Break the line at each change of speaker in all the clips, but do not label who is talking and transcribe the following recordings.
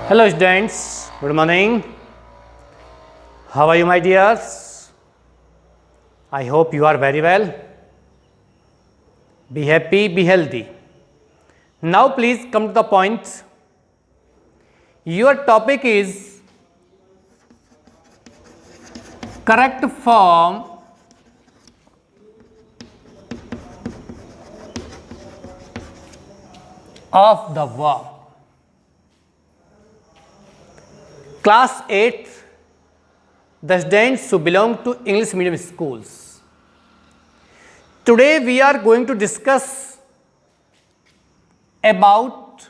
Hello students, good morning. How are you my dears? I hope you are very well. Be happy, be healthy. Now please come to the point. Your topic is correct form of the verb. Class 8, the students who belong to English medium schools. Today we are going to discuss about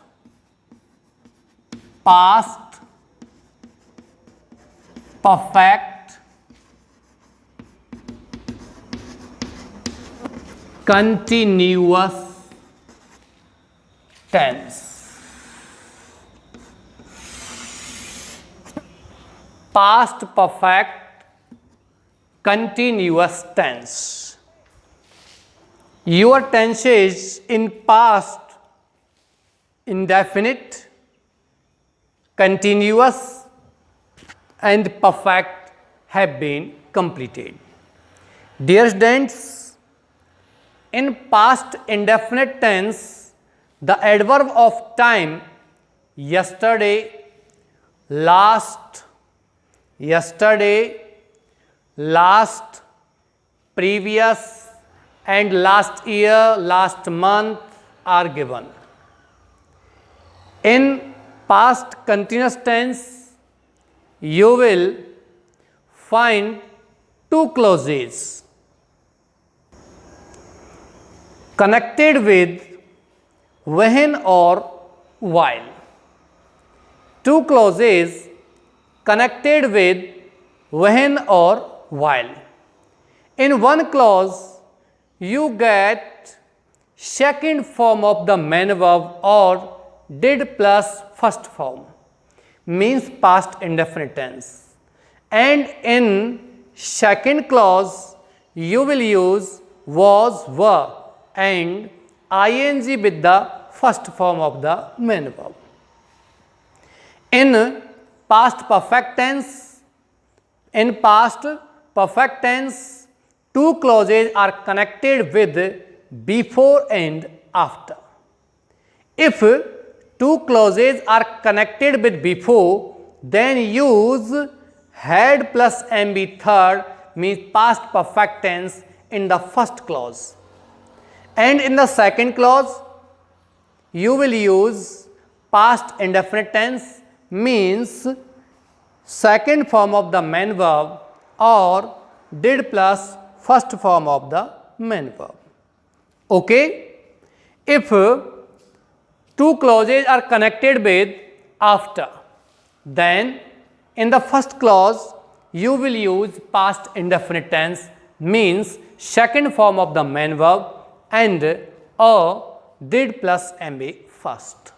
past perfect continuous tense. Past perfect continuous tense. Your tenses in past indefinite, continuous and perfect have been completed. Dear students, in past indefinite tense, the adverb of time yesterday, last, previous and last year, last month are given. In past continuous tense, you will find two clauses connected with when or while. Two clauses connected with when or while. In one clause, you get second form of the main verb or did plus first form, means past indefinite tense. And in second clause, you will use was, were and ing with the first form of the main verb. In past perfect tense, two clauses are connected with before and after. If two clauses are connected with before, then use had plus MB third, means past perfect tense in the first clause. And in the second clause, you will use past indefinite tense, means second form of the main verb or did plus first form of the main verb. Okay? If two clauses are connected with after, then in the first clause you will use past indefinite tense, means second form of the main verb and did plus MB first.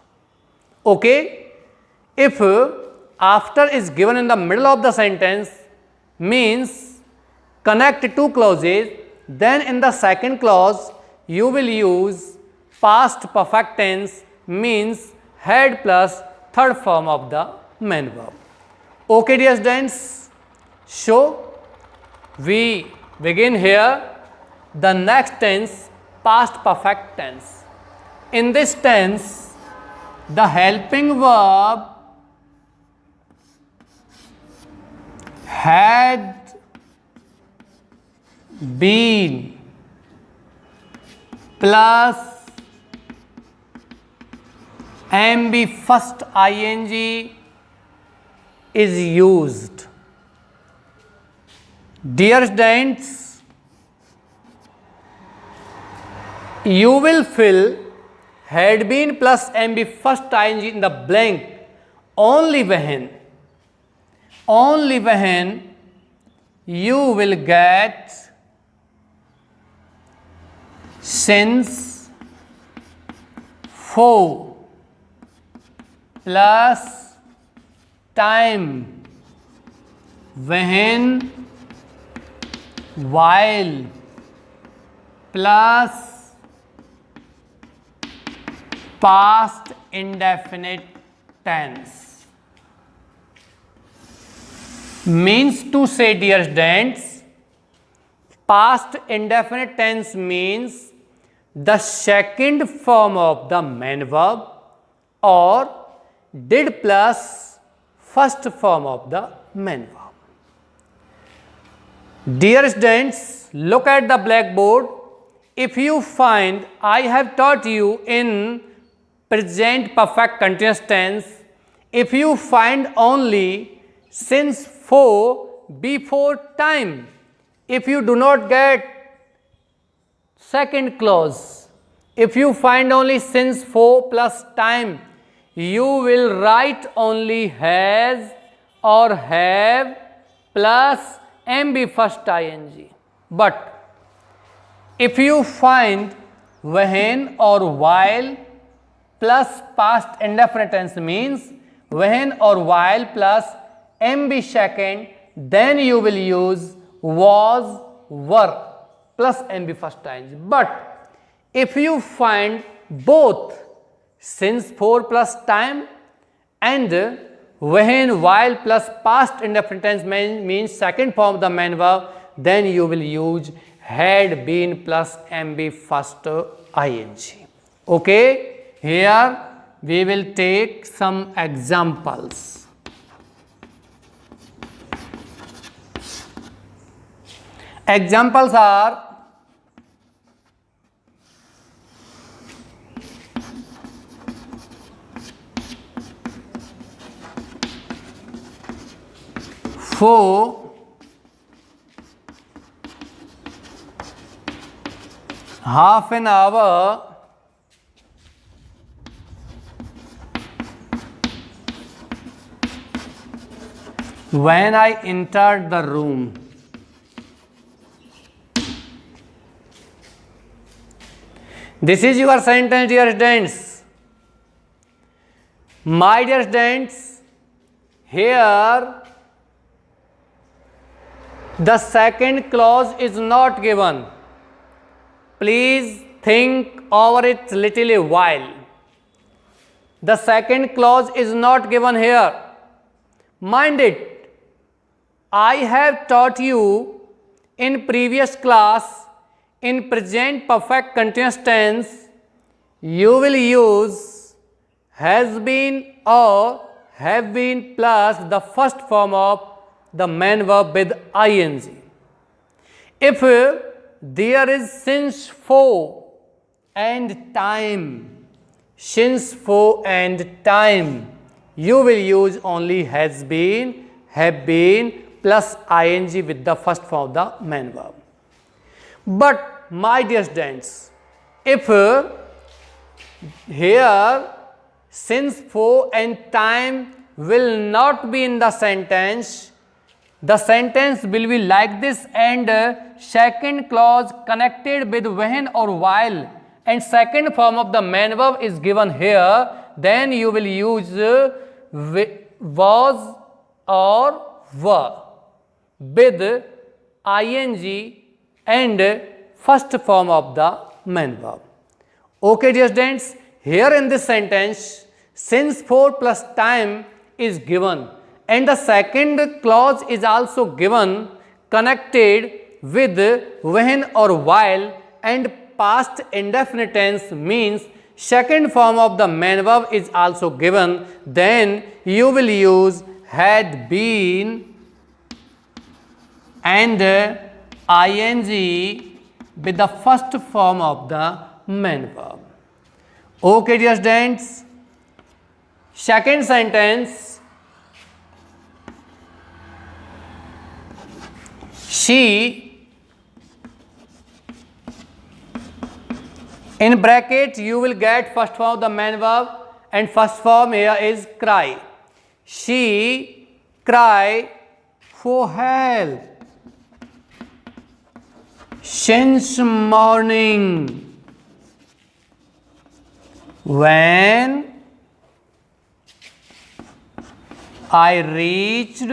Okay? If after is given in the middle of the sentence, means connect two clauses, then in the second clause you will use past perfect tense, means had plus third form of the main verb. Okay dear students, so we begin here the next tense, past perfect tense. In this tense, the helping verb had been plus MB first ing is used. Dear students, you will fill had been plus MB first ing in the blank only when you will get since, for plus time, when, while plus past indefinite tense. means to say, dear students, past indefinite tense means the second form of the main verb or did plus first form of the main verb. Dear students, look at the blackboard. If you find, I have taught you in present perfect continuous tense, if you find only since for before time, if you do not get second clause, if you find only since for plus time, you will write only has or have plus MB first ing. But if you find when or while plus past indefinite tense means when or while plus MB second, then you will use was, were plus MB first ing. But if you find both since for plus time and when, while plus past indefinite tense means second form of the main verb, then you will use had been plus MB first ing. Okay, here we will take some examples. Examples are for half an hour when I entered the room. This is your sentence, dear students. My dear students, here the second clause is not given. Please think over it little a while. The second clause is not given here. Mind it, I have taught you in previous class in present perfect continuous tense, you will use has been or have been plus the first form of the main verb with ing. If there is since for and time, since for and time, you will use only has been, have been plus ing with the first form of the main verb. But my dear students, if here since for and time will not be in the sentence will be like this, and second clause connected with when or while and second form of the main verb is given here, then you will use was or were with ing and first form of the main verb. Okay, dear students, here in this sentence, since for plus time is given and the second clause is also given connected with when or while and past indefinite tense means second form of the main verb is also given, then you will use had been and ing with the first form of the main verb. Okay, dear students, second sentence, she, in bracket you will get first form of the main verb and first form here is cry. She cry for help since morning when I reached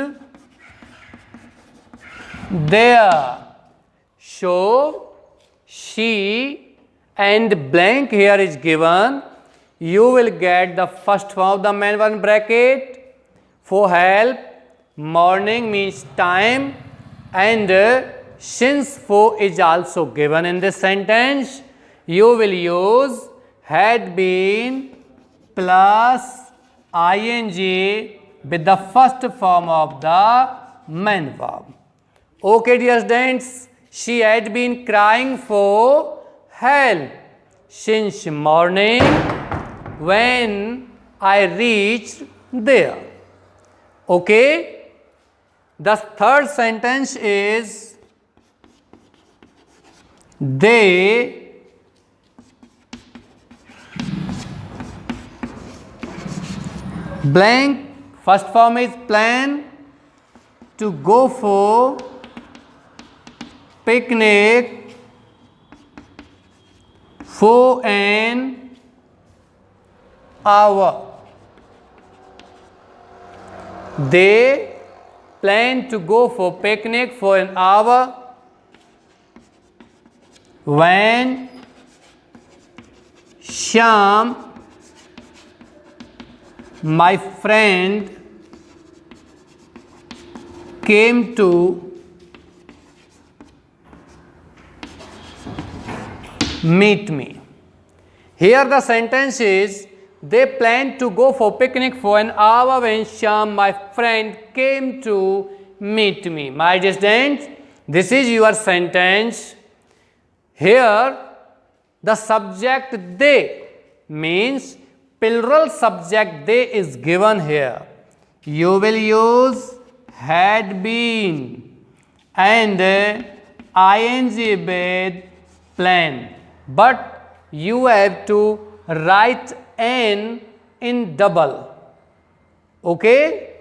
there. So she and blank here is given, you will get the first form of the main verb in bracket for help morning means time, and since for is also given in this sentence, you will use had been plus ing with the first form of the main verb. Okay, dear students, she had been crying for help since morning when I reached there. Okay, the third sentence is they blank, first form is plan to go for picnic for an hour. They plan to go for picnic for an hour when Shyam, my friend, came to meet me. Here the sentence is they planned to go for picnic for an hour when Shyam, my friend, came to meet me. My dear students, this is your sentence. Here the subject they means plural subject they is given here. You will use had been and ing with plan, but you have to write n in double, okay,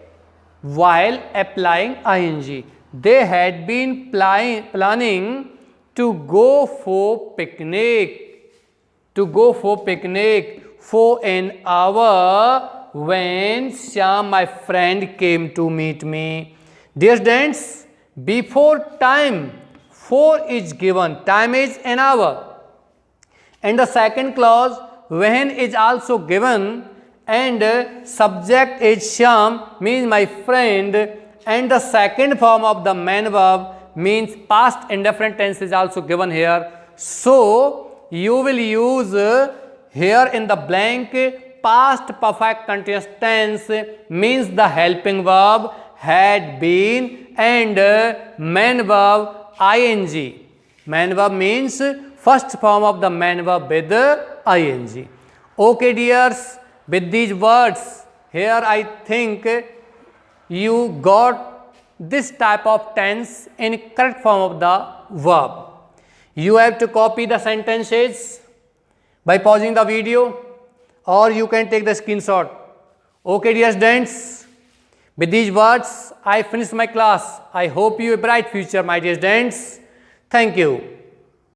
while applying ing. They had been planning to go for picnic for an hour when Shyam, my friend, came to meet me. Dear students, before time, for is given, time is an hour, and the second clause when is also given, and subject is Shyam means my friend, and the second form of the main verb means past indefinite tense is also given here. So you will use here in the blank past perfect continuous tense means the helping verb had been and main verb ing. Main verb means first form of the main verb with ing. Okay, dears, with these words, here I think you got this type of tense in correct form of the verb. You have to copy the sentences by pausing the video, or you can take the screenshot. Okay, dear students, with these words, I finished my class. I hope you have a bright future, my dear students. Thank you.